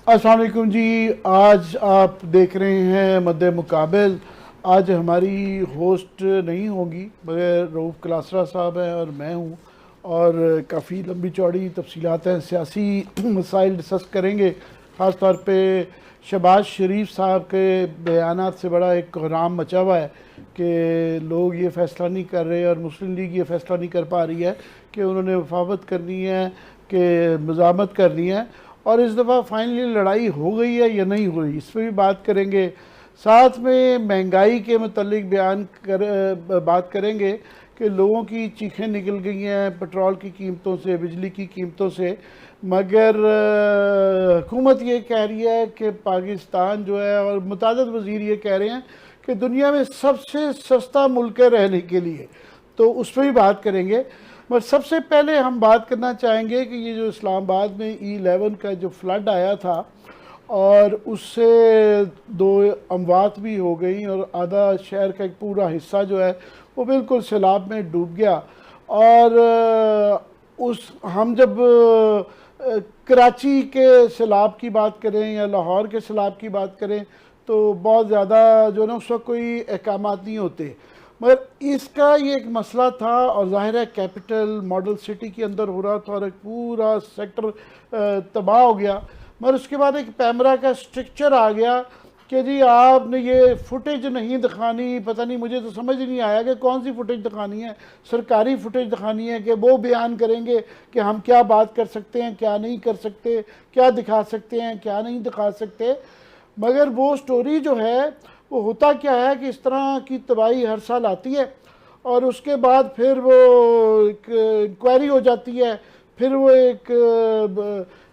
अस्सलाम वालेकुम जी। आज आप देख रहे हैं मद्दे मुकाबिल। आज हमारी होस्ट नहीं होगी मगर रऊफ़ क्लासरा साहब हैं और मैं हूँ, और काफ़ी लंबी चौड़ी तफसीलात हैं, सियासी मसाइल डिस्कस करेंगे। ख़ास तौर पे शहबाज शरीफ साहब के बयानात से बड़ा एक कोहराम मचा हुआ है कि लोग ये फ़ैसला नहीं कर रहे और मुस्लिम लीग ये फ़ैसला नहीं कर पा रही है कि उन्होंने वफावत करनी है कि मज़ामत करनी है, और इस दफ़ा फाइनली लड़ाई हो गई है या नहीं हुई, इस पर भी बात करेंगे। साथ में महंगाई के मतलब बात करेंगे कि लोगों की चीखें निकल गई हैं पेट्रोल की कीमतों से, बिजली की कीमतों से, मगर हुकूमत ये कह रही है कि पाकिस्तान जो है, और मुतादिद वज़ीर ये कह रहे हैं कि दुनिया में सबसे सस्ता मुल्क है रहने के लिए, तो उस पर भी बात करेंगे। मगर सबसे पहले हम बात करना चाहेंगे कि ये जो इस्लामाबाद में E11 का जो फ्लड आया था और उससे 2 अमवात भी हो गई और आधा शहर का एक पूरा हिस्सा जो है वो बिल्कुल सैलाब में डूब गया। और उस हम जब कराची के सैलाब की बात करें या लाहौर के सैलाब की बात करें तो बहुत ज़्यादा जो है ना उस वक्त कोई अहकामात नहीं होते, मगर इसका ये एक मसला था और ज़ाहिर है कैपिटल मॉडल सिटी के अंदर हो रहा था और एक पूरा सेक्टर तबाह हो गया। मगर उसके बाद एक पैमरा का स्ट्रक्चर आ गया कि जी आपने ये फुटेज नहीं दिखानी, पता नहीं, मुझे तो समझ नहीं आया कि कौन सी फुटेज दिखानी है। सरकारी फुटेज दिखानी है कि वो बयान करेंगे कि हम क्या बात कर सकते हैं, क्या नहीं कर सकते, क्या दिखा सकते हैं, क्या नहीं दिखा सकते। मगर वो स्टोरी जो है वो होता क्या है कि इस तरह की तबाही हर साल आती है और उसके बाद फिर वो एक इंक्वायरी हो जाती है, फिर वो एक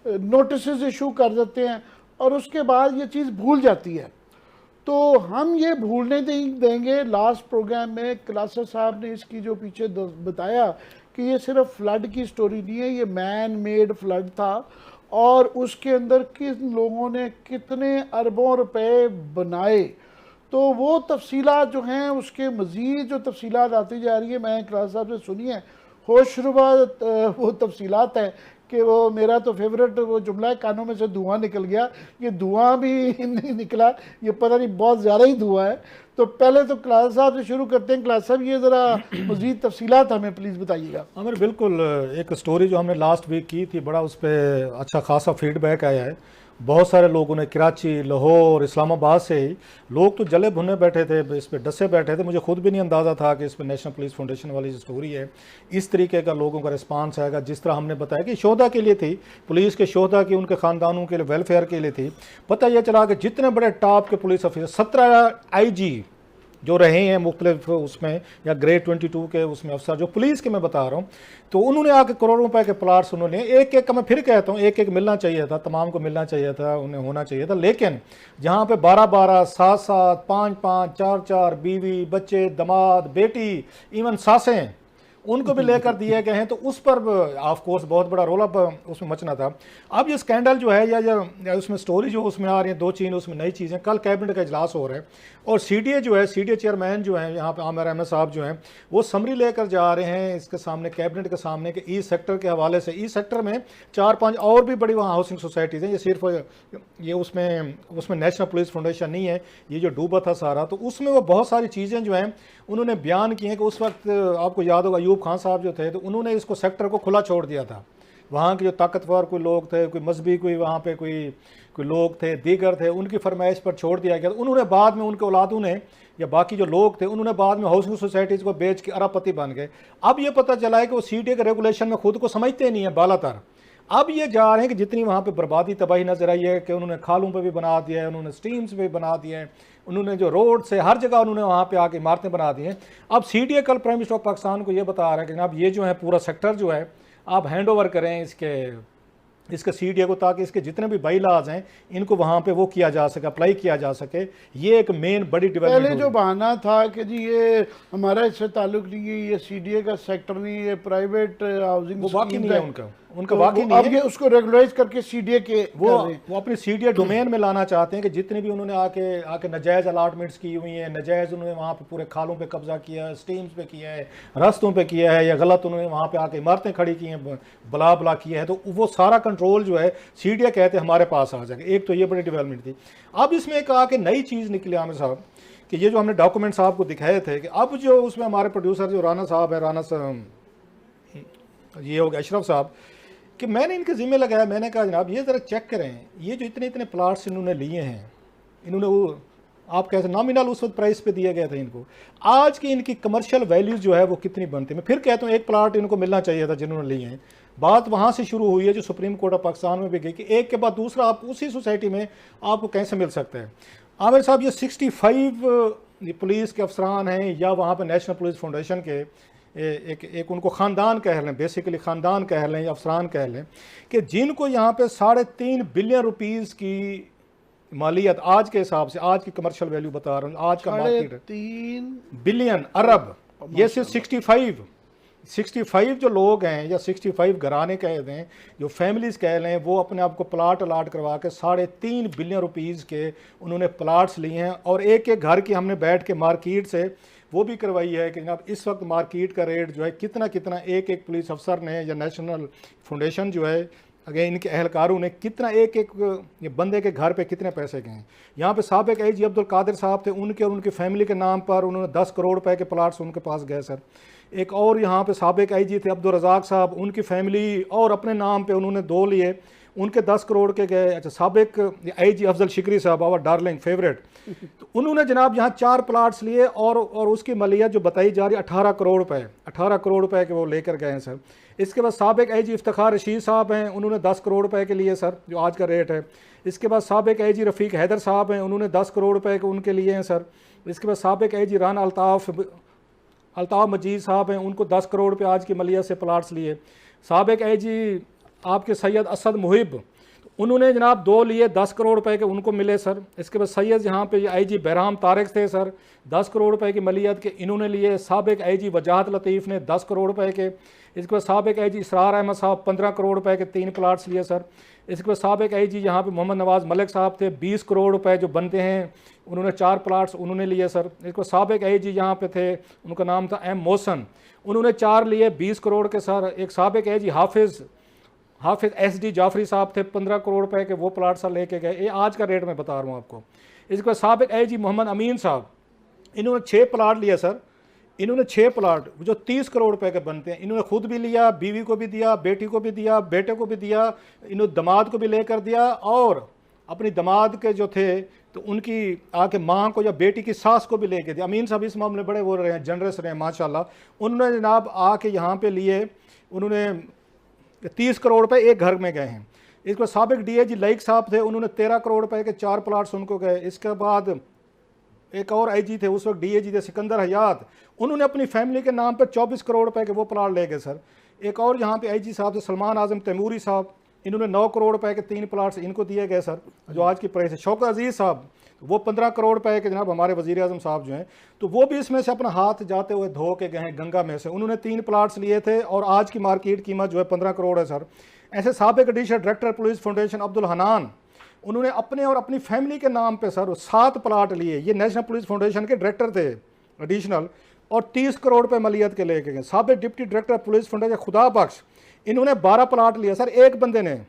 नोटिस इशू कर देते हैं और उसके बाद ये चीज़ भूल जाती है। तो हम ये भूलने नहीं देंगे। लास्ट प्रोग्राम में क्लासर साहब ने इसकी जो पीछे बताया कि ये सिर्फ फ्लड की स्टोरी नहीं है, ये मैन मेड फ्लड था और उसके अंदर किन लोगों ने कितने अरबों रुपए बनाए। तो वो तफसीलात जो हैं उसके मज़ीद जो तफसीलात आती जा रही है, मैं क्लास साहब से सुनी है, होशरुबा वो तफसीलात है कि वो मेरा तो फेवरेट वो जुमला है, कानों में से धुआं निकल गया। ये धुआं भी नहीं निकला, ये पता नहीं बहुत ज़्यादा ही धुआं है। तो पहले तो क्लास साहब से शुरू करते हैं। क्लास साहब ये ज़रा मज़ीद तफसीलात हमें प्लीज़ बताइएगा। अमर बिल्कुल, एक स्टोरी जो हमने लास्ट वीक की थी, बड़ा उस पर अच्छा खासा फीडबैक आया है। बहुत सारे लोगों ने कराची, लाहौर, इस्लामाबाद से ही लोग तो जले भुने बैठे थे, इस पर डसे बैठे थे। मुझे खुद भी नहीं अंदाज़ा था कि इस पर नेशनल पुलिस फाउंडेशन वाली जो स्टोरी है इस तरीके का लोगों का रिस्पांस आएगा। जिस तरह हमने बताया कि शोधा के लिए थी, पुलिस के शोधा की, उनके ख़ानदानों के लिए, वेलफेयर के लिए थी। पता यह चला कि जितने बड़े टॉप के पुलिस ऑफिसर, 17 IG जो रहे हैं मुख्तलिफ उसमें, या ग्रेड 22 के उसमें अफसर जो पुलिस के मैं बता रहा हूँ, तो उन्होंने आके करोड़ों रुपए के प्लाट्स उन्होंने एक एक का, मैं फिर कहता हूँ, एक एक मिलना चाहिए था, तमाम को मिलना चाहिए था, उन्हें होना चाहिए था। लेकिन जहाँ पे 12-12, 7-7, 5-5, 4-4 बीवी, बच्चे, दामाद, बेटी, इवन सासें, उनको भी लेकर दिए गए हैं, तो उस पर ऑफ कोर्स बहुत बड़ा रोल अप उसमें मचना था। अब ये स्कैंडल जो है या उसमें स्टोरी जो उसमें आ रही है, 2 चीज़ उसमें नई चीज़ें। कल कैबिनेट का इजलास हो रहा है और CDA जो है, CDA चेयरमैन जो है यहाँ पे आमिर अहमद साहब जो हैं, वो समरी लेकर जा रहे हैं इसके सामने, कैबिनेट के सामने, कि ई सेक्टर के हवाले से। ई सेक्टर में 4-5 और भी बड़ी वहाँ हाउसिंग सोसाइटीज़ हैं। ये सिर्फ ये उसमें नेशनल पुलिस फाउंडेशन नहीं है, ये जो डूबा था सारा, तो उसमें वो बहुत सारी चीज़ें जो हैं उन्होंने बयान की हैं कि उस वक्त आपको याद होगा अयूब खान साहब जो थे, तो उन्होंने इसको सेक्टर को खुला छोड़ दिया था। वहाँ के जो ताकतवर कोई लोग थे, कोई मजहबी, कोई वहाँ पे कोई लोग थे, दीगर थे, उनकी फरमाइश पर छोड़ दिया गया। तो उन्होंने बाद में, उनके औलादों ने या बाकी जो लोग थे, उन्होंने बाद में हाउसिंग सोसाइटीज़ को बेच के अरबपति बन गए। अब ये पता चला है कि वो CDA के रेगुलेशन में खुद को समझते नहीं है बालातर। अब ये जा रहे हैं कि जितनी वहाँ पे बर्बादी, तबाही नजर आई है, कि उन्होंने खालों पे भी बना दिया है, उन्होंने स्ट्रीम्स पे भी बना दिए हैं, उन्होंने जो रोड से हर जगह उन्होंने वहाँ पे आके इमारतें बना दी हैं। अब CDA कल प्राइम मिनिस्टर ऑफ पाकिस्तान को ये बता रहा है कि जनाब ये जो है पूरा सेक्टर जो है आप हैंड ओवर करें इसके CDA को, ताकि इसके जितने भी बाई लॉज हैं इनको वहाँ पे वो किया जा सके, अप्लाई किया जा सके। ये एक मेन बड़ी डेवलपमेंट। पहले जो बहाना था कि जी ये हमारा इससे ताल्लुक नहीं है, ये CDA का सेक्टर नहीं, ये प्राइवेट हाउसिंग, वो बाकी नहीं है उनका। उनका तो वाकई वो नहीं अब है। ये उसको रेगुलराइज करके सीडीए के वो कर रहे हैं। वो अपनी सीडीए डोमेन में लाना चाहते हैं कि जितने भी उन्होंने आके आके नजायज़ अलाटमेंट्स की हुई हैं, नजायज़ उन्होंने वहाँ पे पूरे खालों पे कब्जा किया है, स्टीम्स पे किया है, रास्तों पे किया है, या गलत उन्होंने वहाँ पे आके इमारतें खड़ी की हैं, बला बला किया है, तो वो सारा कंट्रोल जो है सीडीए कहते हैं हमारे पास आ जाएगा। एक तो ये बड़ी डेवलपमेंट थी। अब इसमें एक आके नई चीज़ निकली आमिर साहब कि ये जो हमने डॉक्यूमेंट्स आपको दिखाए थे कि अब जो उसमें हमारे प्रोड्यूसर जो राना साहब है, राना साहब ये हो गया अशरफ साहब, कि मैंने इनके ज़िम्मे लगाया, मैंने कहा जनाब ये ज़रा चेक करें, ये जो इतने इतने प्लाट्स इन्होंने लिए हैं, इन्होंने वो आप कैसे नॉमिनल उस वक्त प्राइस पे दिया गया था इनको, आज की इनकी कमर्शियल वैल्यूज़ जो है वो कितनी बनती है। मैं फिर कहता हूँ एक प्लाट इनको मिलना चाहिए था जिन्होंने लिए हैं। बात वहाँ से शुरू हुई है जो सुप्रीम कोर्ट ऑफ पाकिस्तान में भी गई कि एक के बाद दूसरा आप उसी सोसाइटी में आपको कैसे मिल सकता है। आमिर साहब ये 65 पुलिस के अफसरान हैं या वहाँ पर नेशनल पुलिस फाउंडेशन के एक उनको ख़ानदान कह लें, बेसिकली ख़ानदान कह लें या अफसरान कह लें, कि जिनको यहाँ पे 3.5 बिलियन रुपीज़ की मालियत आज के हिसाब से, आज की कमर्शियल वैल्यू बता रहा हूँ, आज का मार्केट 3 बिलियन अरब, ये सिर्फ 65 जो लोग हैं या 65 घराने कह दें, जो फैमिलीज़ कह लें, वो अपने आप को प्लाट अलाट करवा के 3.5 बिलियन रुपीज़ के उन्होंने प्लाट्स लिए हैं। और एक एक घर की हमने बैठ के मार्केट से वो भी करवाई है कि जनाब इस वक्त मार्केट का रेट जो है कितना कितना एक एक पुलिस अफसर ने या नेशनल फाउंडेशन जो है अगर इनके अहलकारों ने कितना एक एक बंदे के घर पे कितने पैसे गए हैं। यहाँ पे साबिक AIG अब्दुल कादिर साहब थे, उनके और उनकी फैमिली के नाम पर उन्होंने 10 करोड़ रुपए के प्लाट्स उनके पास गए सर। एक और यहाँ पे साबिक AIG थे अब्दुल रज़ाक साहब, उनकी फैमिली और अपने नाम पे उन्होंने 2 लिए, उनके 10 करोड़ के गए। अच्छा साबिक AIG अफजल शिकरी साहब, आवर डार्लिंग फेवरेट, तो उन्होंने जनाब यहाँ 4 प्लाट्स लिए और उसकी मलियत जो बताई जा रही है 18 करोड़ रुपए, 18 करोड़ रुपए के वो लेकर गए हैं सर। इसके बाद साबिक AIG इफ्तिखार रशीद साहब हैं, उन्होंने 10 करोड़ रुपए के लिए सर, जो आज का रेट है। इसके बाद साबिक AIG रफ़ीक हैदर साहब हैं, उन्होंने 10 करोड़ रुपए के उनके लिए हैं सर। इसके बाद साबिक AIG राना अल्ताफ़ मजीद साहब हैं, उनको 10 करोड़ रुपये आज की मलियत से प्लाट्स लिए। साबिक AIG आपके सैयद असद मुहिब, उन्होंने जनाब 2 लिए 10 करोड़ रुपए के उनको मिले सर। इसके बाद सैयद यहाँ पे AIG बहराम तारिक थे सर, 10 करोड़ रुपए की मलियत के इन्होंने लिए। साबिक AIG वजाहत लतीफ़ ने 10 करोड़ रुपए के। इसके बाद साबिक AIG इसरार अहमद साहब 15 करोड़ रुपए के 3 प्लाट्स लिए सर। इसके बाद साबिक AIG यहाँ पे मोहम्मद नवाज़ मलिक साहब थे, 20 करोड़ रुपए जो बनते हैं, उन्होंने 4 प्लाट्स उन्होंने लिए सर। इसको साबिक AIG यहाँ पे थे, उनका नाम था M मोहसन, उन्होंने 4 लिए 20 करोड़ के सर। एक साबिक AIG हाफिज़ SD जाफरी साहब थे, 15 करोड़ रुपए के वो प्लाट सर लेके गए। ये आज का रेट मैं बता रहा हूँ आपको। इसके बाद साबिक AIG मोहम्मद अमीन साहब, इन्होंने 6 प्लाट लिए सर। इन्होंने 6 प्लाट जो 30 करोड़ रुपए के बनते हैं, इन्होंने खुद भी लिया, बीवी को भी दिया, बेटी को भी दिया, बेटे को भी दिया, इन्होंने दामाद को भी लेकर दिया, और अपनी दामाद के जो थे तो उनकी आके माँ को या बेटी की सास को भी लेके दिया। अमीन साहब इस मामले बड़े वो रहे हैं, जनरस रहे हैं माशाल्लाह। उन्होंने जनाब आके यहाँ पे लिए, उन्होंने 30 करोड़ रुपए एक घर में गए हैं। इसको साबिक DIG लाइक साहब थे, उन्होंने 13 करोड़ रुपए के 4 प्लाट्स उनको गए। इसके बाद एक और IG थे उस वक्त DIG थे सिकंदर हयात, उन्होंने अपनी फैमिली के नाम पर 24 करोड़ रुपए के वो प्लाट ले गए सर। एक और यहाँ पे IG साहब थे सलमान आजम तैमूरी साहब, इन्होंने 9 करोड़ रुपए के 3 प्लाट्स इनको दिए गए सर, जो आज की प्राइस है। शौकत अजीज़ साहब वो 15 करोड़ रुपए के जनाब हमारे वज़ीर आज़म साहब जो हैं, तो वो भी इसमें से अपना हाथ जाते हुए धो के गए हैं गंगा में से, उन्होंने 3 प्लाट्स लिए थे और आज की मार्केट कीमत जो है 15 करोड़ है सर। ऐसे साबिक additional director police foundation Abdul Hanan, उन्होंने अपने और अपनी फैमिली के नाम पे सर 7 प्लाट लिए, ये नेशनल पुलिस फाउंडेशन के डायरेक्टर थे एडिशनल, और 30 करोड़ रुपए मलियत के लेके गए। साबिक डिप्टी डायरेक्टर पुलिस फाउंडेशन खुदा बख्श, इन्होंने 12 प्लाट लिया सर एक बंदे ने,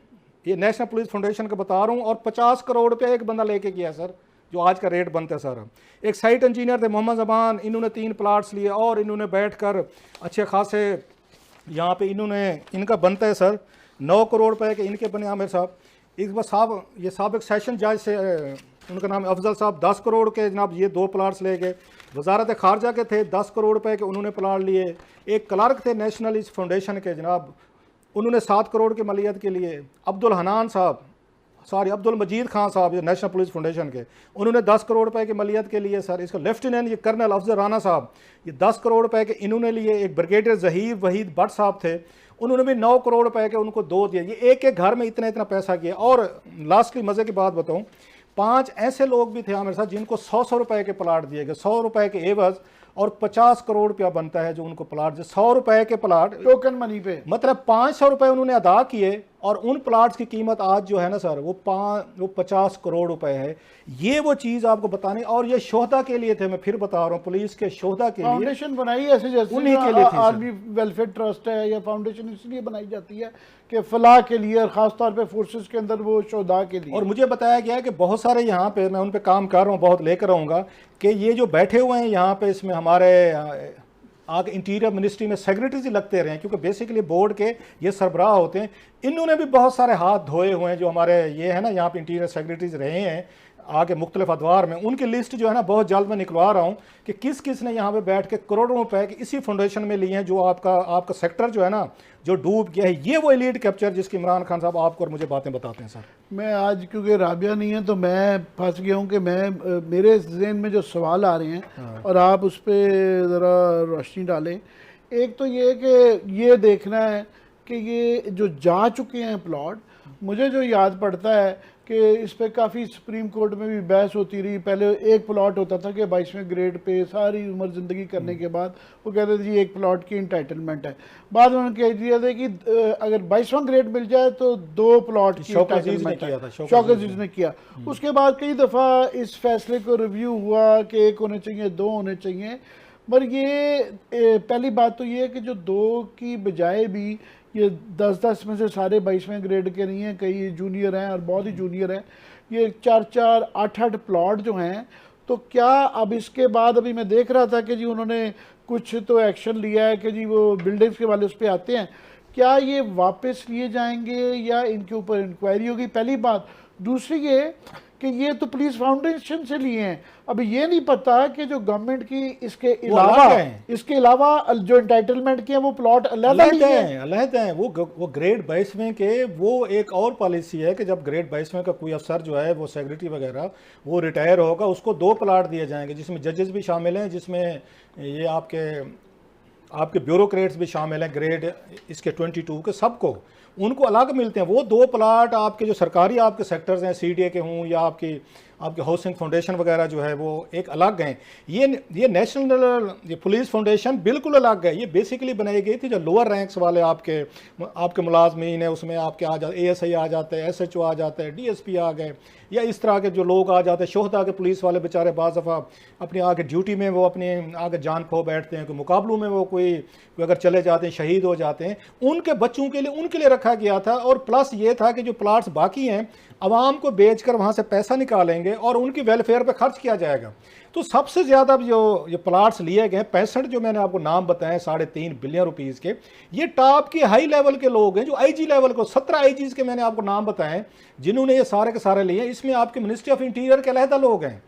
ये नेशनल पुलिस फाउंडेशन का बता रहा हूँ, और 50 करोड़ रुपये एक बंदा लेके गया सर, जो आज का रेट बनता है सर। एक साइट इंजीनियर थे मोहम्मद ज़बान, इन्होंने 3 प्लाट्स लिए और इन्होंने बैठ कर अच्छे खासे यहाँ पे इन्होंने इनका बनता है सर 9 करोड़ रुपए के इनके बने आमिर साहब। इस बार साहब ये साबिक सेशन जज से उनका नाम अफजल साहब 10 करोड़ के जनाब ये 2 प्लाट्स ले गए। वजारत खारजा के थे 10 करोड़ रुपए के उन्होंने प्लाट लिए। एक क्लर्क थे नेशनल इस फाउंडेशन के जनाब, उन्होंने 7 करोड़ की मलियत के लिए। अब्दुल हनान साहब अब्दुल मजीद खान साहब नेशनल पुलिस फाउंडेशन के, उन्होंने 10 करोड़ रुपए की मलियत के लिए सर। इसका लेफ्टिनेंट ये कर्नल अफजल राना साहब ये 10 करोड़ रुपए के इन्होंने लिए। एक ब्रिगेडियर जहीर वहीद भट्ट साहब थे, उन्होंने भी 9 करोड़ रुपए के उनको 2 दिए। ये एक एक घर में इतना इतना पैसा किया। और लास्टली मज़े की बात बताऊँ, 5 ऐसे लोग भी थे हमारे साथ जिनको 100 रुपए के प्लाट दिए गए, 100 रुपए के एवज, और 50 करोड़ रुपया बनता है जो उनको प्लाट, 100 रुपए के प्लाट टोकन मनी पे, मतलब 500 रुपए उन्होंने अदा किए और उन प्लाट्स की कीमत आज जो है ना सर वो 50 करोड़ रुपए है। ये वो चीज़ आपको बतानी, और ये शोहदा के लिए थे, मैं फिर बता रहा हूँ, पुलिस के शोहदा के लिए फाउंडेशन बनाई ऐसे जैसे उन्हीं के लिए थी आर्मी वेलफेयर ट्रस्ट है या फाउंडेशन इसलिए बनाई जाती है कि फलाह के लिए और ख़ासतौर पे फोर्सेस के अंदर वो शोहदा के लिए। और मुझे बताया गया है कि बहुत सारे यहाँ पे, मैं उन पे काम कर रहा हूँ, बहुत लेकर आऊँगा कि ये जो बैठे हुए हैं यहाँ पे, इसमें हमारे आगे इंटीरियर मिनिस्ट्री में सेक्रेटरीज लगते रहे हैं, क्योंकि बेसिकली बोर्ड के ये सरबराह होते हैं। इन्होंने भी बहुत सारे हाथ धोए हुए हैं जो हमारे ये है ना यहाँ पे इंटीरियर सेक्रेटरीज रहे हैं आगे मुख्तलिफ अदवार में। उनकी लिस्ट जो है ना बहुत जल्द मैं निकलवा रहा हूँ कि किस किस ने यहाँ पे बैठ के करोड़ों रुपए के इसी फाउंडेशन में लिए हैं, जो आपका सेक्टर जो है ना जो डूब गया है। ये वो एलीट कैप्चर जिसकी इमरान खान साहब आपको और मुझे बातें बताते हैं सर। मैं आज क्योंकि राबिया नहीं है तो मैं फंस गया हूँ कि मेरे जहन में जो सवाल आ रहे हैं और आप उस पर ज़रा रोशनी डालें। एक तो ये कि ये देखना है कि ये जो जा चुके हैं प्लॉट, मुझे जो याद पड़ता है कि इस पर काफ़ी सुप्रीम कोर्ट में भी बहस होती रही। पहले एक प्लॉट होता था कि 22वें ग्रेड पे सारी उम्र ज़िंदगी करने के बाद वो कहते थे जी एक प्लॉट की इंटाइटलमेंट है। बाद में उन्होंने कह दिया था कि अगर 22वां ग्रेड मिल जाए तो 2 प्लॉट की इंटाइटलमेंट है। शौकत अजीज ने किया। उसके बाद कई दफ़ा इस फैसले को रिव्यू हुआ कि 1 होने चाहिए, 2 होने चाहिए। पर ये पहली बात तो ये है कि जो 2 की बजाय भी ये 10-10 में से सारे 22वें ग्रेड के नहीं हैं, कई जूनियर हैं और बहुत ही जूनियर हैं। ये 4-4, 8-8 प्लॉट जो हैं, तो क्या अब इसके बाद अभी मैं देख रहा था कि जी उन्होंने कुछ तो एक्शन लिया है कि जी वो बिल्डिंग्स के वाले उस पर आते हैं, क्या ये वापस लिए जाएंगे या इनके ऊपर इंक्वायरी होगी? पहली बात। दूसरी ये कि ये तो पुलिस फाउंडेशन से लिए हैं, अभी ये नहीं पता कि जो गवर्नमेंट की इसके अलावा जो एंटाइटलमेंट के हैं वो प्लॉट अलग हैं। वो ग्रेड 22वें के वो एक और पॉलिसी है कि जब ग्रेड 22वें का कोई अफसर जो है वो सेक्रेटरी वगैरह वो रिटायर होगा, उसको 2 प्लाट दिए जाएंगे, जिसमें जजेस भी शामिल हैं, जिसमें ये आपके ब्यूरोक्रेट्स भी शामिल हैं, ग्रेड इसके 22 के सबको उनको अलग मिलते हैं। वो 2 प्लाट आपके जो सरकारी आपके सेक्टर्स हैं, CDA के हों या आपके हाउसिंग फाउंडेशन वगैरह जो है वो एक अलग हैं। ये नेशनल ये पुलिस फाउंडेशन बिल्कुल अलग है। ये बेसिकली बनाई गई थी जो लोअर रैंक्स वाले आपके मुलाजमीन है, उसमें आपके आ जाते ASI आ जाते हैं, SHO आ जाते हैं, DSP आ गए, या इस तरह के जो लोग आ जाते हैं, शोहदा के पुलिस वाले बेचारे बाज़ दफ़ा अपनी आगे ड्यूटी में वो अपने आगे जान खो बैठते हैं, कोई मुकाबलों में वो कोई अगर चले जाते हैं शहीद हो जाते हैं, उनके बच्चों के लिए उनके लिए रखा गया था। और प्लस ये था कि जो प्लाट्स बाकी हैं आवाम को बेचकर वहाँ से पैसा निकालेंगे और उनकी वेलफेयर पे खर्च किया जाएगा। तो सबसे ज़्यादा जो ये प्लाट्स लिए गए 65 जो मैंने आपको नाम बताए 3.5 बिलियन रुपीज़ के, ये टॉप के हाई लेवल के लोग हैं जो IG लेवल को 17 IGs के मैंने आपको नाम बताए जिन्होंने ये सारे के सारे लिए। इसमें आपके मिनिस्ट्री ऑफ इंटीरियर के अलहदा लोग हैं।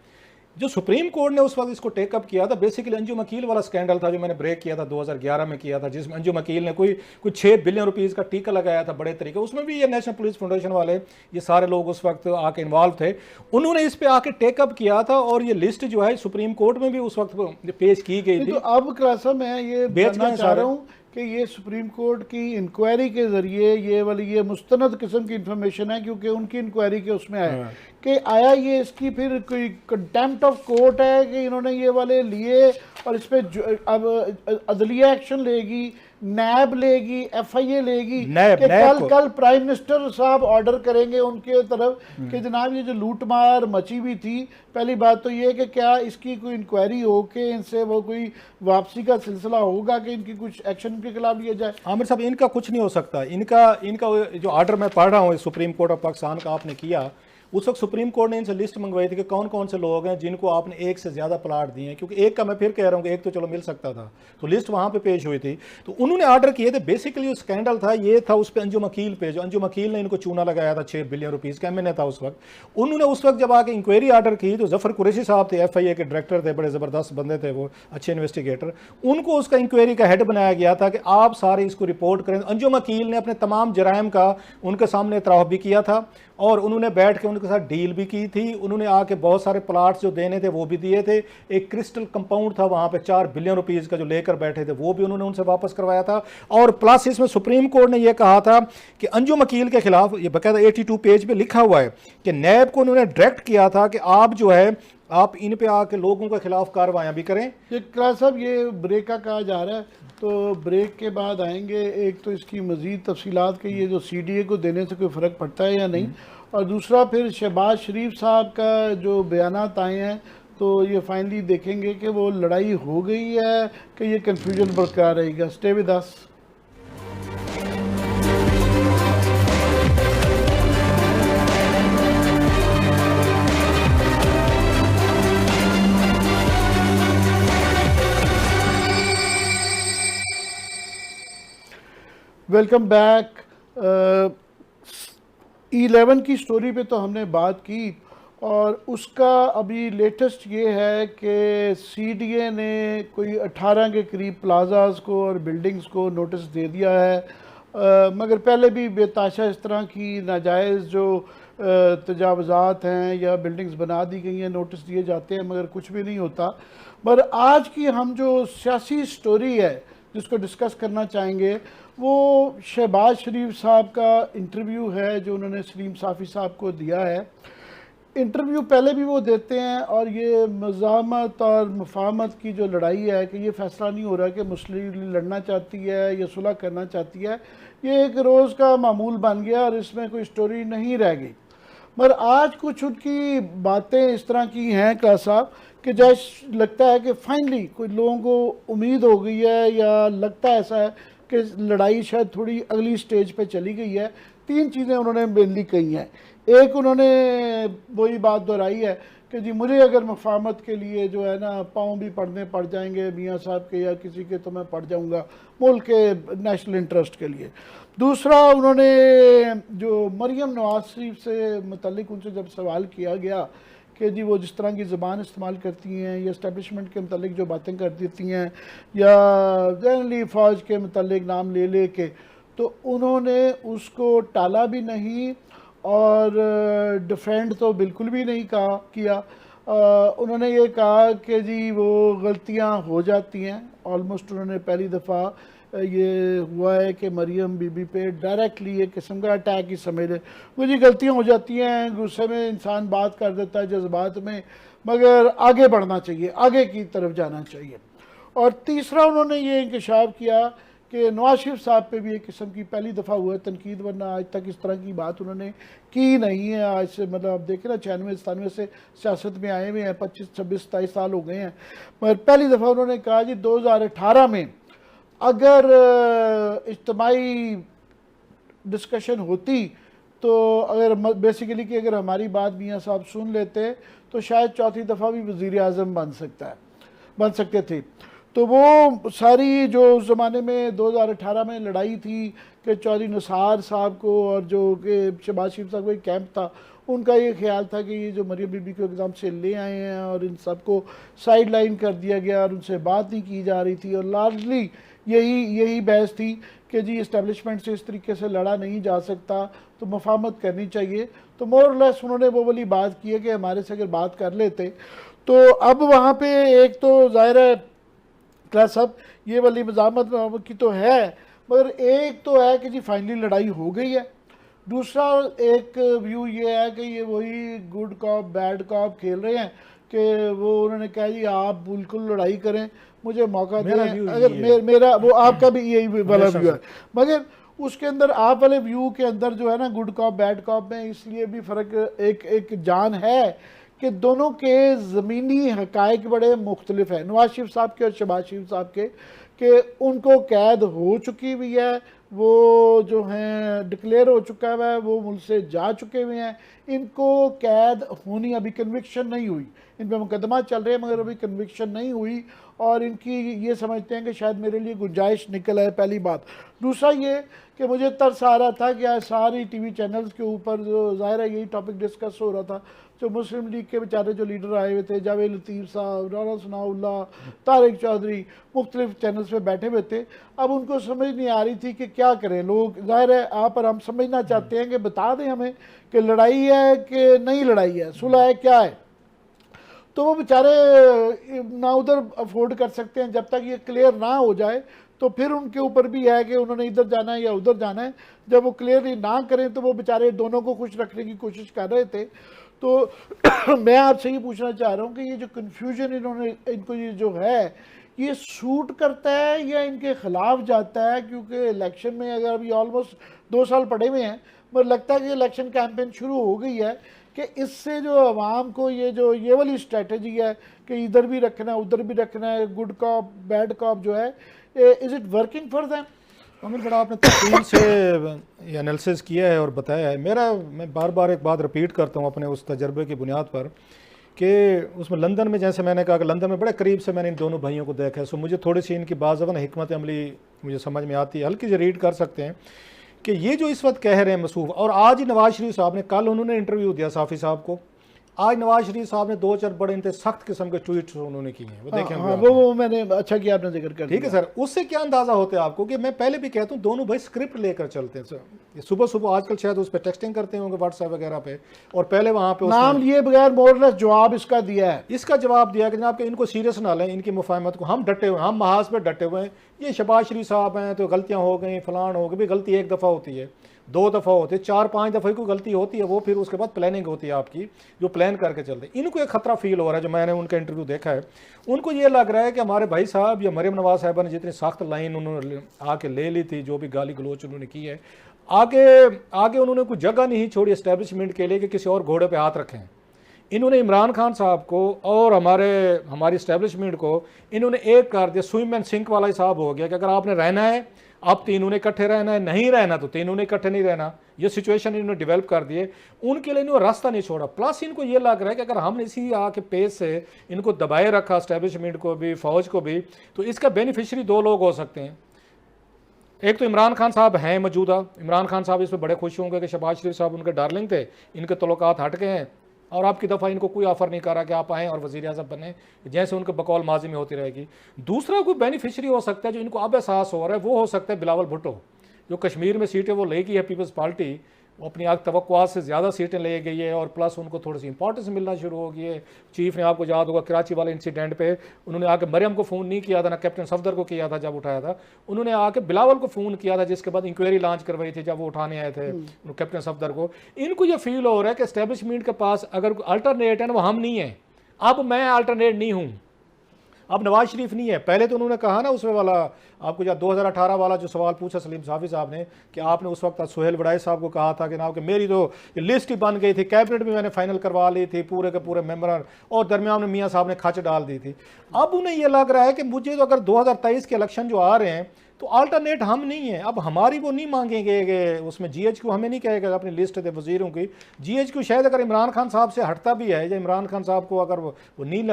जो सुप्रीम कोर्ट ने उस वक्त इसको टेकअप किया था, बेसिकली अंजुम अकील वाला स्कैंडल था जो मैंने ब्रेक किया था 2011 में किया था, जिसमें अंजुम अकील ने कोई 6 बिलियन रुपीज़ का टीका लगाया था बड़े तरीके। उसमें भी ये नेशनल पुलिस फाउंडेशन वाले ये सारे लोग उस वक्त आके इन्वॉल्व थे। उन्होंने इस पे आके टेकअप किया था और ये लिस्ट जो है सुप्रीम कोर्ट में भी उस वक्त पेश की गई थी। तो अब क्लासा मैं ये जानना चाह रहा हूँ कि ये सुप्रीम कोर्ट की इंक्वायरी के ज़रिए ये मुस्तनद किस्म की इंफॉर्मेशन है, क्योंकि उनकी इंक्वायरी के उसमें आया कि आया ये इसकी फिर कोई कंटेम्प्ट ऑफ कोर्ट है कि इन्होंने ये वाले लिए और इस पर अब अदलिया एक्शन लेगी, नैब लेगी, FIA लेगी कि कल प्राइम मिनिस्टर साहब ऑर्डर करेंगे उनके तरफ कि जनाब ये जो लूटमार मची हुई थी, पहली बात तो ये कि क्या इसकी कोई इंक्वायरी हो कि इनसे वो कोई वापसी का सिलसिला होगा कि इनकी कुछ एक्शन के खिलाफ लिया जाए? आमिर साहब, इनका कुछ नहीं हो सकता। इनका जो ऑर्डर मैं पढ़ रहा हूँ सुप्रीम कोर्ट ऑफ पाकिस्तान का आपने किया, उस वक्त सुप्रीम कोर्ट ने इनसे लिस्ट मंगवाई थी कि कौन कौन से लोग हैं जिनको आपने एक से ज़्यादा प्लाट दिए हैं, क्योंकि एक का मैं फिर कह रहा हूँ कि एक तो चलो मिल सकता था, तो लिस्ट वहाँ पे पेश हुई थी। तो उन्होंने ऑर्डर किए थे। बेसिकली जो स्कैंडल था ये था उस पर अंजुम अकील पे, जो अंजुम अकील ने इनको चूना लगाया था 6 बिलियन रुपीज़ का MNA था उस वक्त। उन्होंने उस वक्त जब आके इंक्वायरी ऑर्डर की तो जफर कुरैशी साहब थे, FIA के डायरेक्टर थे, बड़े ज़बरदस्त बंदे थे वो, अच्छे इन्वेस्टिगेटर, उनको उसका इंक्वायरी का हेड बनाया गया था कि आप सारे इसको रिपोर्ट करें। अंजुम अकील ने अपने तमाम जराइम का उनके सामने इतराफ़ भी किया था और उन्होंने बैठ के उनके साथ डील भी की थी। उन्होंने आके बहुत सारे प्लाट्स जो देने थे वो भी दिए थे। एक क्रिस्टल कंपाउंड था वहाँ पे 4 बिलियन रुपीज़ का जो लेकर बैठे थे वो भी उन्होंने उनसे वापस करवाया था। और प्लस इसमें सुप्रीम कोर्ट ने यह कहा था कि अंजुम अकील के खिलाफ, ये बाकायदा 82 पेज पे लिखा हुआ है कि नैब को उन्होंने डायरेक्ट किया था कि आप जो है आप इन पे आके लोगों के खिलाफ कार्रवाइयाँ भी करें। ये क्लास साहब ये ब्रेक का कहा जा रहा है, तो ब्रेक के बाद आएंगे। एक तो इसकी मज़ीद तफसीलात के ये जो CDA को देने से कोई फ़र्क पड़ता है या नहीं, और दूसरा फिर शहबाज शरीफ साहब का जो बयानात आए हैं तो ये फाइनली देखेंगे कि वो लड़ाई हो गई है कि ये कन्फ्यूजन बरकरार रहेगा। Stay with us. Welcome back. 11 की स्टोरी पे तो हमने बात की, और उसका अभी लेटेस्ट ये है कि CDA ने कोई 18 के करीब प्लाजाज को और बिल्डिंग्स को नोटिस दे दिया है। मगर पहले भी बेताशा इस तरह की नाजायज़ जो तजावज़ात हैं या बिल्डिंग्स बना दी गई हैं, नोटिस दिए जाते हैं मगर कुछ भी नहीं होता। पर आज की हम जो सियासी स्टोरी है जिसको डिस्कस करना चाहेंगे वो शहबाज शरीफ साहब का इंटरव्यू है जो उन्होंने सलीम साफ़ी साहब को दिया है। इंटरव्यू पहले भी वो देते हैं, और ये मज़ामत और मुफाहमत की जो लड़ाई है कि ये फ़ैसला नहीं हो रहा कि मुस्लिम लीग लड़ना चाहती है या सुलह करना चाहती है, ये एक रोज़ का मामूल बन गया और इसमें कोई स्टोरी नहीं रह गई। मगर आज कुछ उनकी बातें इस तरह की हैं क्लास साहब कि जैसे लगता है कि फाइनली कोई लोगों को उम्मीद हो गई है, या लगता है ऐसा है कि लड़ाई शायद थोड़ी अगली स्टेज पे चली गई है। 3 चीज़ें उन्होंने मेनली कही हैं। एक, उन्होंने वही बात दोहराई है कि जी मुझे अगर मफाहमत के लिए जो है ना पाँव भी पड़ने पड़ जाएंगे मियाँ साहब के या किसी के, तो मैं पड़ जाऊँगा मुल्क के नेशनल इंटरेस्ट के लिए। दूसरा, उन्होंने जो मरियम नवाज शरीफ से मुतल्लिक उनसे जब सवाल किया गया कि जी वो जिस तरह की ज़बान इस्तेमाल करती हैं या इस्टेब्लिशमेंट के मुतल्लिक जो बातें कर देती हैं या जनरली फ़ौज के मुतल्लिक नाम ले ले के, तो उन्होंने उसको टाला भी नहीं और डिफेंड तो बिल्कुल भी नहीं किया। उन्होंने ये कहा कि जी वो गलतियां हो जाती हैं। ऑलमोस्ट उन्होंने पहली दफ़ा ये हुआ है कि मरियम बीबी पे डायरेक्टली एक किस्म का अटैक ही समझ लें। वो जी गलतियां हो जाती हैं, गुस्से में इंसान बात कर देता है, जज्बात में, मगर आगे बढ़ना चाहिए, आगे की तरफ जाना चाहिए। और तीसरा, उन्होंने ये इंकशाफ किया कि नवाज शरीफ साहब पे भी एक किस्म की पहली दफ़ा हुआ है तनकीद, वरना आज तक इस तरह की बात उन्होंने की नहीं है। आज से मतलब आप देखें ना 96-97 से सियासत में आए हुए हैं, 25-26-27 साल हो गए हैं, मगर पहली दफ़ा उन्होंने कहा जी 2018 में अगर इज्तिमाई डिस्कशन होती तो अगर बेसिकली कि अगर हमारी बात मियाँ साहब सुन लेते तो शायद चौथी दफ़ा भी वज़ीर आज़म बन सकते थे। तो वो सारी जो उस ज़माने में 2018 में लड़ाई थी कि चौधरी निसार साहब को और जो कि शहबाज शरीफ साहब का कैंप था, उनका ये ख्याल था कि ये जो मरियम बीबी को एग्ज़ाम से ले आए हैं और इन सबको साइड लाइन कर दिया गया और उनसे बात नहीं की जा रही थी, और लार्जली यही बहस थी कि जी इस्टेब्लिशमेंट से इस तरीके से लड़ा नहीं जा सकता, तो मुफाहमत करनी चाहिए। तो मोर और लेस उन्होंने वो वाली बात की है कि हमारे से अगर बात कर लेते। तो अब वहाँ पे एक तो ज़ाहिर है क्लास साहब ये वाली मज़ामत की तो है, मगर एक तो है कि जी फाइनली लड़ाई हो गई है। दूसरा एक व्यू ये है कि ये वही गुड कॉप बैड कॉप खेल रहे हैं कि वो उन्होंने कहा जी आप बिल्कुल लड़ाई करें, मुझे मौका दें। अगर मेरा वो आपका भी यही वाला व्यू है, मगर उसके अंदर आप वाले व्यू के अंदर जो है ना गुड कॉप बैड कॉप में इसलिए भी फ़र्क एक जान है कि दोनों के ज़मीनी हक़ाइक़ बड़े मुख्तलिफ हैं, नवाज शरीफ साहब के और शहबाज शरीफ साहब के, कि उनको कैद हो चुकी हुई है, वो जो हैं डिक्लेयर हो चुका है, वो मुल्क से जा चुके हुए हैं, इनको कैद होनी अभी कन्विक्शन नहीं हुई, इन पर मुकदमा चल रहे हैं मगर अभी कन्विक्शन नहीं हुई, और इनकी ये समझते हैं कि शायद मेरे लिए गुंजाइश निकल है, पहली बात। दूसरा ये कि मुझे तरस आ रहा था कि आज सारी टीवी चैनल्स के ऊपर जो ज़ाहिर है यही टॉपिक डिस्कस हो रहा था, जो मुस्लिम लीग के बेचारे जो लीडर आए हुए थे, जावेद लतीफ़ साहब, राना सनाउल्लाह, तारिक चौधरी, मुख्तलिफ चैनल्स पे बैठे हुए थे। अब उनको समझ नहीं आ रही थी कि क्या करें लोग। ज़ाहिर है आप और हम समझना चाहते हैं कि बता दें हमें कि लड़ाई है कि नहीं लड़ाई है, सुलह है क्या है। तो वो बेचारे ना उधर अफोर्ड कर सकते हैं, जब तक ये क्लियर ना हो जाए तो फिर उनके ऊपर भी है कि उन्होंने इधर जाना है या उधर जाना है। जब वो क्लियरली ना करें तो वो बेचारे दोनों को खुश रखने की कोशिश कर रहे थे। तो मैं आपसे ये पूछना चाह रहा हूँ कि ये जो कन्फ्यूजन इनको ये जो है, ये सूट करता है या इनके खिलाफ जाता है? क्योंकि इलेक्शन में अगर अभी ऑलमोस्ट 2 साल पड़े हुए हैं, मुझे लगता है कि इलेक्शन कैंपेन शुरू हो गई है कि इससे जो आवाम को ये वाली स्ट्रेटजी है कि इधर भी रखना है उधर भी रखना है, गुड कॉप बैड कॉप जो है, is it working for them? अमीर बड़ा आपने तफसील से ये एनालिसिस किया है और बताया है। मैं बार बार एक बात रिपीट करता हूँ अपने उस तजर्बे की बुनियाद पर कि उसमें लंदन में, जैसे मैंने कहा कि लंदन में बड़े करीब से मैंने इन दोनों भाइयों को देखा है, सो मुझे थोड़ी सी इनकी बाज़वन हिकमत अमली मुझे समझ में आती है, हल्की से रीड कर सकते हैं कि ये जो इस वक्त कह रहे हैं मसूफ, और आज ही नवाज शरीफ साहब ने, कल उन्होंने इंटरव्यू दिया साफ़ी साहब को, आज नवाज शरीफ साहब ने 2-4 बड़े इंतने सख्त किस्म के ट्वीट्स उन्होंने किए हैं, वो देखें। वो मैंने अच्छा किया आपने जिक्र कर, ठीक है सर। उससे क्या अंदाजा होता है आपको कि मैं पहले भी कहता हूँ दोनों भाई स्क्रिप्ट लेकर चलते हैं सर। सुबह सुबह आजकल शायद उस पर टेक्सटिंग करते होंगे व्हाट्सएप वगैरह पे, और पहले वहाँ पे नाम लिए बगैर मोरलेस जवाब इसका दिया है, इसका जवाब दिया कि जनाब कि इनको सीरियस ना लें, इनकी मुफाहमत को हम डटे हुए, हम महाज पर डटे हुए हैं। ये शहबाज शरीफ साहब हैं तो गलतियाँ हो गई, फलान हो गई, भी गलती एक दफ़ा होती है, 2 दफ़ा होती है, 4-5 दफ़ा कोई गलती होती है, वो फिर उसके बाद प्लानिंग होती है आपकी, जो प्लान करके चलते हैं। इनको एक खतरा फील हो रहा है, जो मैंने उनका इंटरव्यू देखा है, उनको ये लग रहा है कि हमारे भाई साहब या मरियम नवाज साहिबा ने जितनी सख्त लाइन उन्होंने आके ले ली थी, जो भी गाली गलोच उन्होंने की है, आगे उन्होंने कोई जगह नहीं छोड़ी एस्टेब्लिशमेंट के लिए कि किसी और घोड़े पर हाथ रखें। इन्होंने इमरान खान साहब को और हमारी इस्टेब्लिशमेंट को इन्होंने एक कर दिया, स्विम एंड सिंक वाला हिसाब हो गया कि अगर आपने रहना है अब तीनों ने इकट्ठे रहना है, नहीं रहना तो तीनों ने इकट्ठे नहीं रहना। ये सिचुएशन इन्होंने डेवलप कर दिए, उनके लिए इन्होंने रास्ता नहीं छोड़ा। प्लस इनको ये लग रहा है कि अगर हमने इसी आके पेस से इनको दबाए रखा, एस्टेब्लिशमेंट को भी फौज को भी, तो इसका बेनिफिशरी 2 लोग हो सकते हैं। एक तो इमरान खान साहब हैं मौजूदा, इमरान खान साहब इस पर बड़े खुश होंगे कि शहबाज शरीफ साहब उनके डार्लिंग थे, इनके तल्लुकात हट गए हैं, और आपकी दफ़ा इनको कोई ऑफर नहीं कर रहा कि आप आएँ और वज़ीर आज़म बने, जैसे उनके बकौल माजी में होती रहेगी। दूसरा कोई बेनिफिशरी हो सकता है जो इनको अब एहसास हो रहा है, वो हो सकता है बिलावल भुट्टो, जो कश्मीर में सीटें वो लेगी है पीपल्स पार्टी, वो अपनी तवक्कुआत से ज़्यादा सीटें ले गई है, और प्लस उनको थोड़ी सी इंपॉर्टेंस मिलना शुरू हो गई है। चीफ ने, आपको याद होगा कराची वाले इंसिडेंट पे उन्होंने आके मरियम को फ़ोन नहीं किया था, ना कैप्टन सफदर को किया था जब उठाया था, उन्होंने आके बिलावल को फ़ोन किया था, जिसके बाद इंक्वायरी लॉन्च करवाई थी जब वो उठाने आए थे कैप्टन सफदर को। इनको ये फील हो रहा है कि एस्टेब्लिशमेंट के पास अगर अल्टरनेट है ना, वो हम नहीं है, अब मैं अल्टरनेट नहीं हूँ, अब नवाज शरीफ नहीं है। पहले तो उन्होंने कहा ना उसमें वाला, आपको जब 2018 वाला जो सवाल पूछा सलीम साफ़ी साहब ने, कि आपने उस वक्त सुहेल वड़ाई साहब को कहा था कि ना कि मेरी तो लिस्ट ही बन गई थी, कैबिनेट भी मैंने फाइनल करवा ली थी पूरे के पूरे मेंबर, और दरमियान में मियाँ साहब ने खच डाल दी थी। अब उन्हें यह लग रहा है कि मुझे तो अगर 2023 के इलेक्शन जो आ रहे हैं तो अल्टरनेट हम नहीं है, अब हमारी वो नहीं मांगेंगे कि उसमें GHQ हमें नहीं कहेगा अपनी लिस्ट थे वजीरों की। GHQ शायद अगर इमरान खान साहब से हटता भी है, या इमरान खान साहब को अगर वो नहीं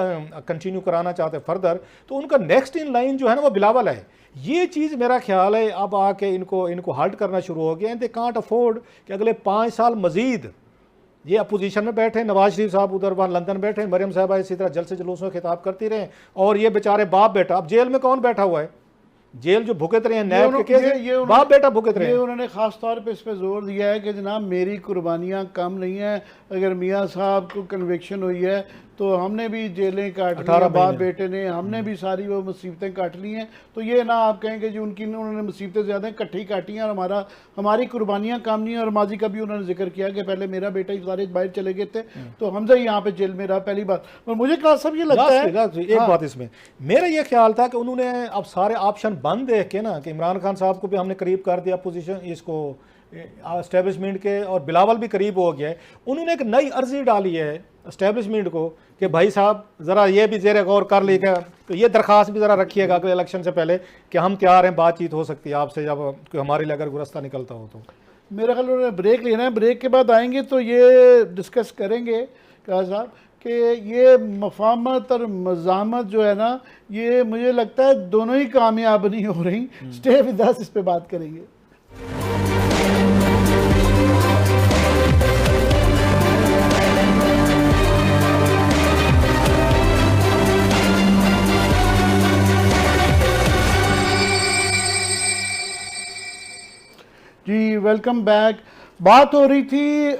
कंटिन्यू कराना चाहते फर्दर, तो उनका नेक्स्ट इन लाइन जो है ना वो बिलावल है। ये चीज़ मेरा ख्याल है अब आके इनको हल्ट करना शुरू हो गया। दे कांट अफोर्ड कि अगले 5 साल मजीद ये अपोजिशन में बैठे, नवाज शरीफ साहब उधर वहाँ लंदन बैठे, मरियम साहबा इसी तरह जलसे जुलूस में खिताब करती रहे, और ये बेचारे बाप बेटा, अब जेल में कौन बैठा हुआ है, जेल जो भुगत रहे हैं नैब के केस, बाप बेटा भुगत रहे हैं। उन्होंने खास तौर पे इस पे जोर दिया है कि जनाब मेरी कुर्बानियां कम नहीं है, अगर मियाँ साहब को कन्विक्शन हुई है तो हमने भी जेलें काट ली, बाप बेटे ने, हमने भी सारी वो मुसीबतें काट ली हैं, तो ये ना आप कहेंगे जी उन्होंने मुसीबतें ज़्यादा इकट्ठी काटी हैं और हमारी कुर्बानियाँ कम नहीं है। और माजी का भी उन्होंने जिक्र किया कि पहले मेरा बेटा ही सारे बाहर चले गए थे तो हमजा यहाँ पे जेल में रहा, पहली बात। और मुझे क्लास सब ये लगता है एक बात इसमें मेरा ये ख्याल था कि उन्होंने अब सारे ऑप्शन बंद देख के ना, कि इमरान खान साहब को भी हमने करीब कर दिया पोजीशन इसको एस्टेब्लिशमेंट के, और बिलावल भी करीब हो गया है, उन्होंने एक नई अर्जी डाली है एस्टेब्लिशमेंट को कि भाई साहब ज़रा ये भी ज़ेर गौर कर लीजिएगा, तो ये दरख्वास्त भी ज़रा रखिएगा अगले इलेक्शन से पहले कि हम तैयार हैं, बातचीत हो सकती है आपसे जब कोई हमारे लिए अगर गुरस्ता निकलता हो। तो मेरा ख्याल उन्होंने ब्रेक लेना है, ब्रेक के बाद आएंगे तो ये डिस्कस करेंगे कहा साहब कि ये मफामत और मज़ामत जो है ना, ये मुझे लगता है दोनों ही कामयाब नहीं हो रही। स्टे विद अस, इस पे बात करेंगे। जी वेलकम बैक। बात हो रही थी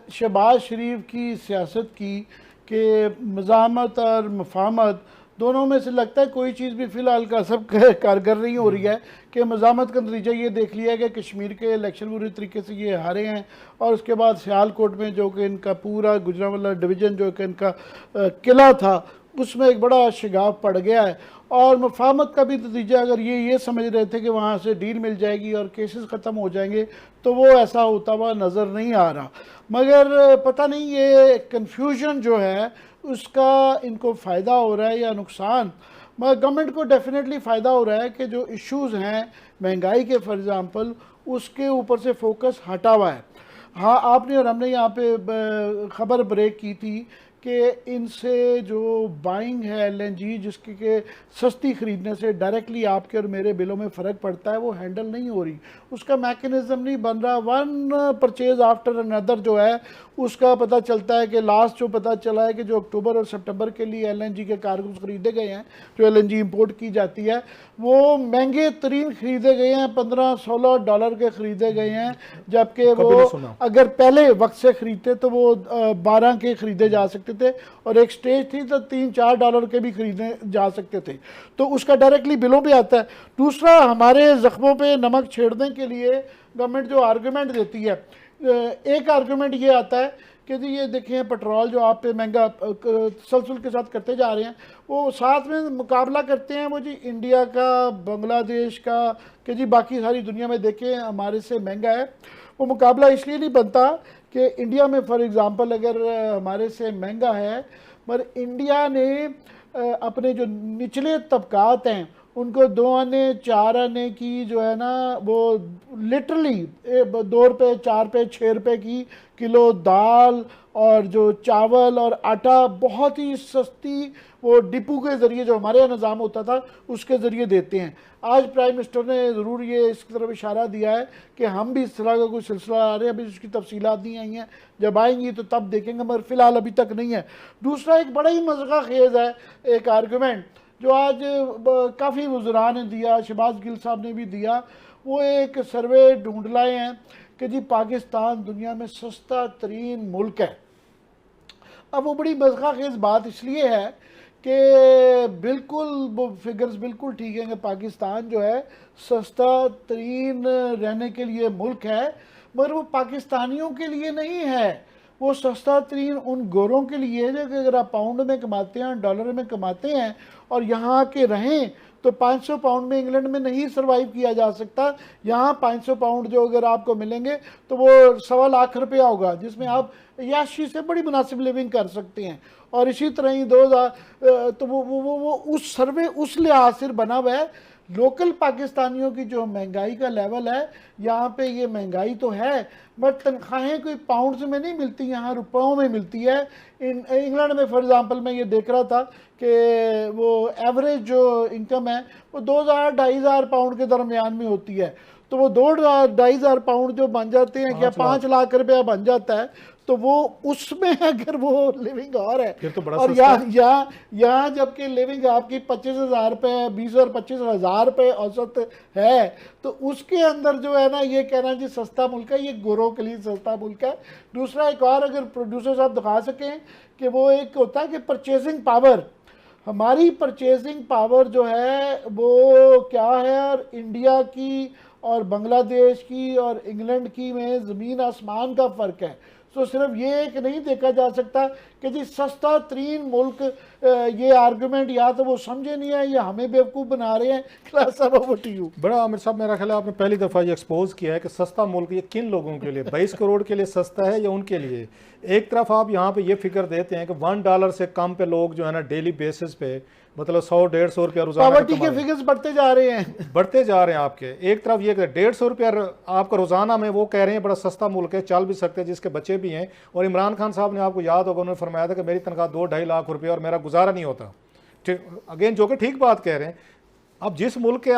शहबाज शरीफ की सियासत की कि मज़ामत और मफामत दोनों में से लगता है कोई चीज़ भी फ़िलहाल का सब कारगर नहीं हो रही है कि मज़ामत का नतीजा ये देख लिया है कि कश्मीर के इलेक्शन बुरी तरीके से ये हारे हैं, और उसके बाद सियालकोट में जो कि इनका पूरा गुजरांवाला डिवीज़न जो कि इनका किला था उसमें एक बड़ा शिगाफ पड़ गया है। और मफाहमत का भी नतीजा अगर ये समझ रहे थे कि वहाँ से डील मिल जाएगी और केसेस ख़त्म हो जाएंगे, तो वो ऐसा होता हुआ नज़र नहीं आ रहा। मगर पता नहीं ये कन्फ्यूजन जो है उसका इनको फ़ायदा हो रहा है या नुकसान। मगर गवर्नमेंट को डेफिनेटली फ़ायदा हो रहा है कि जो इश्यूज़ हैं महंगाई के फॉर एग्ज़ाम्पल, उसके ऊपर से फोकस हटा हुआ है। हाँ, आपने और हमने यहाँ पे ख़बर ब्रेक की थी कि इनसे जो बाइंग है एलएनजी, जिसकी के सस्ती ख़रीदने से डायरेक्टली आपके और मेरे बिलों में फ़र्क पड़ता है, वो हैंडल नहीं हो रही, उसका मैकेनिज़्म नहीं बन रहा। वन परचेज़ आफ्टर अनदर जो है उसका पता चलता है कि लास्ट जो पता चला है कि जो अक्टूबर और सितंबर के लिए एलएनजी के कार्गोज ख़रीदे गए हैं, जो एलएनजी इंपोर्ट की जाती है, वो महंगे तरीन ख़रीदे गए हैं, $15-16 के ख़रीदे गए हैं, जबकि वो अगर पहले वक्त से ख़रीदते तो वो 12 के ख़रीदे जा सकते थे, और एक स्टेज थी तो $3-4 के भी ख़रीदे जा सकते थे। तो उसका डायरेक्टली बिलों पे आता है। दूसरा, हमारे ज़ख्मों पे नमक छेड़ने के लिए गवर्नमेंट जो आर्गूमेंट देती है, एक आर्गूमेंट ये आता है कि जी ये देखिए पेट्रोल जो आप पे महंगा तसलसल के साथ करते जा रहे हैं, वो साथ में मुकाबला करते हैं वो जी इंडिया का, बांग्लादेश का, कि जी बाकी सारी दुनिया में देखें हमारे से महंगा है। वो मुकाबला इसलिए नहीं बनता कि इंडिया में फॉर एग्ज़ाम्पल अगर हमारे से महंगा है, पर इंडिया ने अपने जो निचले तबकात हैं उनको 2 आने 4 आने की जो है ना, वो लिटरली 2 रुपये 4 रुपये 6 रुपये की किलो दाल और जो चावल और आटा बहुत ही सस्ती वो डिपू के ज़रिए जो हमारे यहाँ निज़ाम होता था उसके ज़रिए देते हैं। आज प्राइम मिनिस्टर ने ज़रूर ये इस तरफ इशारा दिया है कि हम भी इस तरह का कोई सिलसिला आ रहे हैं, अभी उसकी तफसीलात नहीं आई हैं, जब आएंगी तो तब देखेंगे, मगर फ़िलहाल अभी तक नहीं है। दूसरा एक बड़ा ही मज़ा खेज़ है एक आर्गूमेंट जो आज काफ़ी वज़रान ने दिया, शहबाज गिल साहब ने भी दिया। वो एक सर्वे ढूंढ लाए हैं कि जी पाकिस्तान दुनिया में सस्ता तरीन मुल्क है। अब वो बड़ी मज़ा खेज़ बात इसलिए है कि बिल्कुल वो फिगर्स बिल्कुल ठीक हैं कि पाकिस्तान जो है सस्ता तरीन रहने के लिए मुल्क है, मगर वो पाकिस्तानियों के लिए नहीं है। वो सस्ता तरीन उन गोरों के लिए है जो कि अगर आप पाउंड में कमाते हैं, डॉलर में कमाते हैं और यहाँ के रहें, तो 500 पाउंड में इंग्लैंड में नहीं सर्वाइव किया जा सकता। यहाँ 500 पाउंड जो अगर आपको मिलेंगे तो वो $1.25 लाख होगा, जिसमें आप याशी से बड़ी मुनासिब लिविंग कर सकते हैं। और इसी तरह ही 2000 तो वो उस सर्वे उस लिहाज से बना हुआ है। लोकल पाकिस्तानियों की जो महंगाई का लेवल है, यहाँ पे ये महंगाई तो है, बट तनख्वाहें कोई पाउंड्स में नहीं मिलती, यहाँ रुपयों में मिलती है। इंग्लैंड में फॉर एग्ज़ाम्पल मैं ये देख रहा था कि वो एवरेज जो इनकम है वो 2000-2500 पाउंड के दरमियान में होती है। तो वो 2-2.5 पाउंड जो बन जाते हैं, क्या 5 लाख रुपया बन जाता है, तो वो उसमें अगर वो लिविंग और है फिर तो बड़ा और यहाँ जबकि लिविंग आपकी 25,000 रुपये 20 और 25,000 रुपये औसत है, तो उसके अंदर जो है ना ये कहना जी सस्ता मुल्क है, ये गोरों के लिए सस्ता मुल्क है। दूसरा एक और अगर प्रोड्यूसर साहब दिखा सकें कि वो एक होता है कि परचेजिंग पावर, हमारी परचेजिंग पावर जो है वो क्या है, और इंडिया की और बांग्लादेश की और इंग्लैंड की में ज़मीन आसमान का फ़र्क है। तो सिर्फ ये एक नहीं देखा जा सकता कि जी सस्ता तरीन मुल्क, ये आर्गूमेंट या तो वो समझे नहीं है या हमें बेवकूफ़ बना रहे हैं। क्लास बड़ा आमिर साहब, मेरा ख्याल है आपने पहली दफ़ा ये एक्सपोज किया है कि सस्ता मुल्क ये किन लोगों के लिए, 22 करोड़ के लिए सस्ता है या उनके लिए। एक तरफ आप यहाँ पे ये फिक्र देते हैं कि $1 से कम पे लोग जो है ना डेली बेसिस पे मतलब 100-150 रुपया रोजाना पॉवर्टी के फिगर्स बढ़ते जा रहे हैं, बढ़ते जा रहे हैं। आपके एक तरफ ये 150 रुपया आपका रोजाना में वो कह रहे हैं बड़ा सस्ता मुल्क है, चल भी सकते हैं, जिसके बच्चे भी हैं। और इमरान खान साहब ने, आपको याद होगा, उन्होंने फरमाया था कि मेरी तनख्वाह 2-2.5 लाख रुपया और मेरा गुजारा नहीं होता। अगेन जो कि ठीक बात कह रहे हैं। अब जिस मुल्क के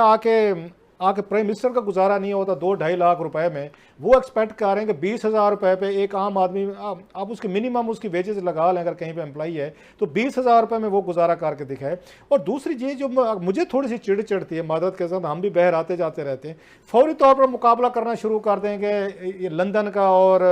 आके प्राइम मिनिस्टर का गुजारा नहीं होता 2-2.5 लाख रुपए में, वो एक्सपेक्ट कर रहे हैं कि 20,000 रुपए पे एक आम आदमी, आप उसके मिनिमम उसकी वेजेस लगा लें, अगर कहीं पे एम्प्लॉई है तो 20,000 रुपए में वो गुजारा करके दिखाए। और दूसरी चीज़ जो मुझे थोड़ी सी चिड़ चढ़ती है, मदद के साथ हम भी बहर आते जाते रहते हैं, फौरी तौर पर मुकाबला करना शुरू कर देंगे ये लंदन का और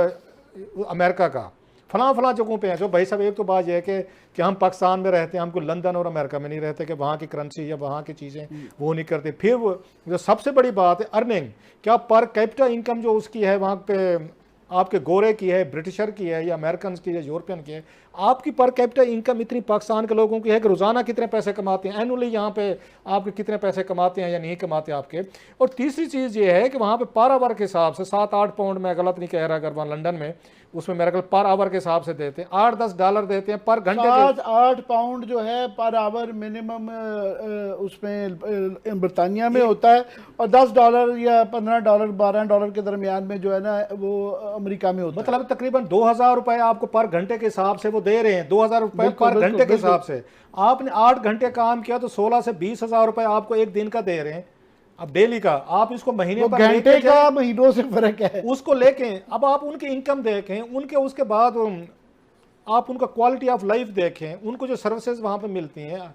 अमेरिका का, फलां जगहों पे हैं। जो भाई साहब, एक तो बात यह है कि हम पाकिस्तान में रहते हैं, हमको लंदन और अमेरिका में नहीं रहते कि वहाँ की करेंसी या वहाँ की चीज़ें वो नहीं करते। फिर वो जो सबसे बड़ी बात है अर्निंग, क्या पर कैपिटा इनकम जो उसकी है वहाँ पे आपके गोरे की है, ब्रिटिशर की है, या अमेरिकन की है, यूरोपियन की है, आपकी पर कैपिटा इनकम इतनी पाकिस्तान के लोगों की है कि रोज़ाना कितने पैसे कमाते हैं, एनुअली यहाँ पे आपके कितने पैसे कमाते हैं या नहीं कमाते आपके। और तीसरी चीज़ ये है कि वहाँ पे पर आवर के हिसाब से 7-8 पाउंड, मैं गलत नहीं कह रहा, अगर वहाँ लंदन में उसमें मेरे ख्याल पर आवर के हिसाब से देते हैं, $8-10 देते हैं पर घंटे। 7-8 पाउंड जो है पर आवर मिनिमम उसमें बरतानिया में होता है, और $10 या $15 $12 के दरमियान में जो है ना वो अमेरिका में होता है। मतलब तकरीबन 2000 रुपए आपको पर घंटे के हिसाब से वो दे रहे हैं, 2000 रुपए पर घंटे के हिसाब से। आपने 8 घंटे काम किया तो 16 से 20 हजार रुपए आपको एक दिन का दे रहे हैं, अब डेली का। आप इसको महीने पर घंटे का महीनों से फर्क है, उसको लेके अब आप उनकी इनकम देखें, उनके उसके बाद आप उनका क्वालिटी ऑफ लाइफ देखें, उनको जो सर्विसेज वहाँ पे मिलती हैं,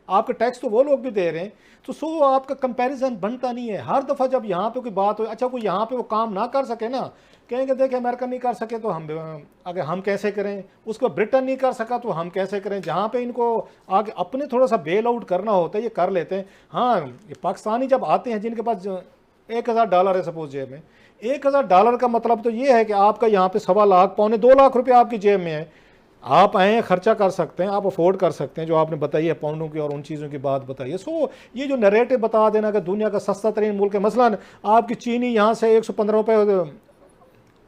आपके टैक्स तो वो लोग भी दे रहे हैं, तो सो आपका कंपैरिजन बनता नहीं है। हर दफ़ा जब यहाँ पे कोई बात हो, अच्छा कोई यहाँ पे वो काम ना कर सके ना, कहेंगे देखें अमेरिका नहीं कर सके तो हम कैसे करें, उसको ब्रिटेन नहीं कर सका तो हम कैसे करें। जहाँ पे इनको आगे अपने थोड़ा सा बेल आउट करना होता है ये कर लेते हैं। हाँ, ये पाकिस्तानी जब आते हैं जिनके पास $1000 है सपोज जेब में, $1000 का मतलब तो ये है कि आपका यहाँ पे 1.25 लाख पौने 2 लाख रुपये आपकी जेब में है, आप आए खर्चा कर सकते हैं, आप अफोर्ड कर सकते हैं, जो आपने बताई है पाउंडों की और उन चीज़ों की बात बताई है। सो ये जो नरेटिव बता देना कि दुनिया का सस्ता तरीन मुल्क है, मसलन आपकी चीनी यहाँ से 115 रुपये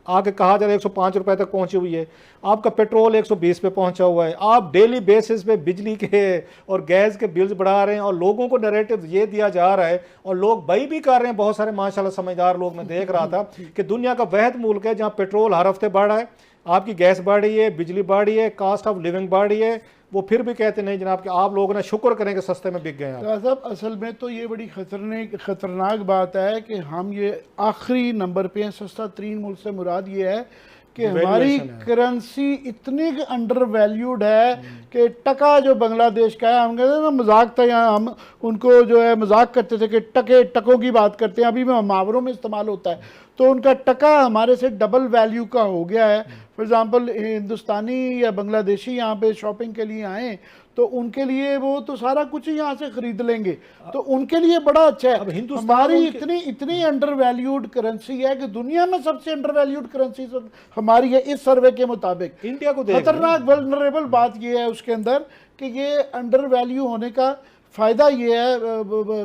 आगे कहा जा रहा है 105 रुपए तक पहुंची हुई है, आपका पेट्रोल 120 पे पहुंचा हुआ है, आप डेली बेसिस पे बिजली के और गैस के बिल्स बढ़ा रहे हैं, और लोगों को नैरेटिव ये दिया जा रहा है और लोग बाई भी कर रहे हैं। बहुत सारे माशाल्लाह समझदार लोग, मैं देख रहा था कि दुनिया का वहद मुल्क है जहाँ पेट्रोल हर हफ्ते बढ़ रहा है, आपकी गैस बढ़ रही है, बिजली बढ़ रही है, कास्ट ऑफ लिविंग बढ़ रही है, वो फिर भी कहते नहीं जनाब कि आप लोगों ने शुक्र करें कि सस्ते में बिक गए हैं। साहब असल में तो ये बड़ी खतरनाक बात है कि हम ये आखिरी नंबर पे हैं। सस्ता तरीन मुल्क से मुराद ये है कि हमारी करेंसी इतनी अंडर वैल्यूड है कि टका जो बांग्लादेश का है, हम कहते हैं ना मजाक था, यहाँ हम उनको जो है मजाक करते थे कि टकों की बात करते हैं, अभी भी मुहावरों में इस्तेमाल होता है, तो उनका टका हमारे से डबल वैल्यू का हो गया है। फॉर एग्ज़ाम्पल हिंदुस्तानी या बांग्लादेशी यहाँ पे शॉपिंग के लिए आए तो उनके लिए वो तो सारा कुछ ही यहाँ से खरीद लेंगे, तो उनके लिए बड़ा अच्छा है। हमारी इतनी अंडर वैल्यूड करेंसी है कि दुनिया में सबसे अंडर वैल्यूड करेंसी हमारी है इस सर्वे के मुताबिक। इंडिया को खतरनाक वल्नरेबल बात ये है उसके अंदर कि ये अंडर वैल्यू होने का फ़ायदा ये है,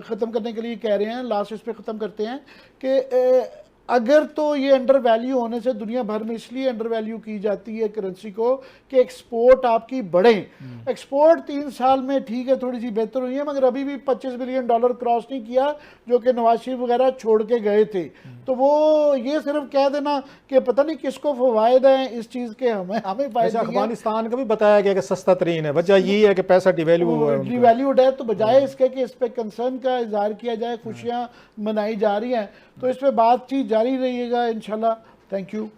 ख़त्म करने के लिए कह रहे हैं, लास्ट इस पर ख़त्म करते हैं कि अगर तो ये अंडर वैल्यू होने से दुनिया भर में इसलिए अंडर वैल्यू की जाती है करेंसी को कि एक्सपोर्ट आपकी बढ़े। एक्सपोर्ट 3 साल में ठीक है थोड़ी सी बेहतर हुई है, मगर अभी भी $25 बिलियन क्रॉस नहीं किया जो कि नवाज शरीफ वगैरह छोड़ के गए थे। तो वो ये सिर्फ कह देना कि पता नहीं किसको फवायद हैं इस चीज़ के, हमें फायदा। अफगानिस्तान का भी बताया गया कि सस्ता तरीन है, वजह ये है कि पैसा डिवैल्यूड है, तो बजाय इसके कि इस पर कंसर्न का इजहार किया जाए, खुशियाँ मनाई जा रही हैं, तो इस पर बातचीत जारी रहिएगा इंशाल्लाह। Thank you.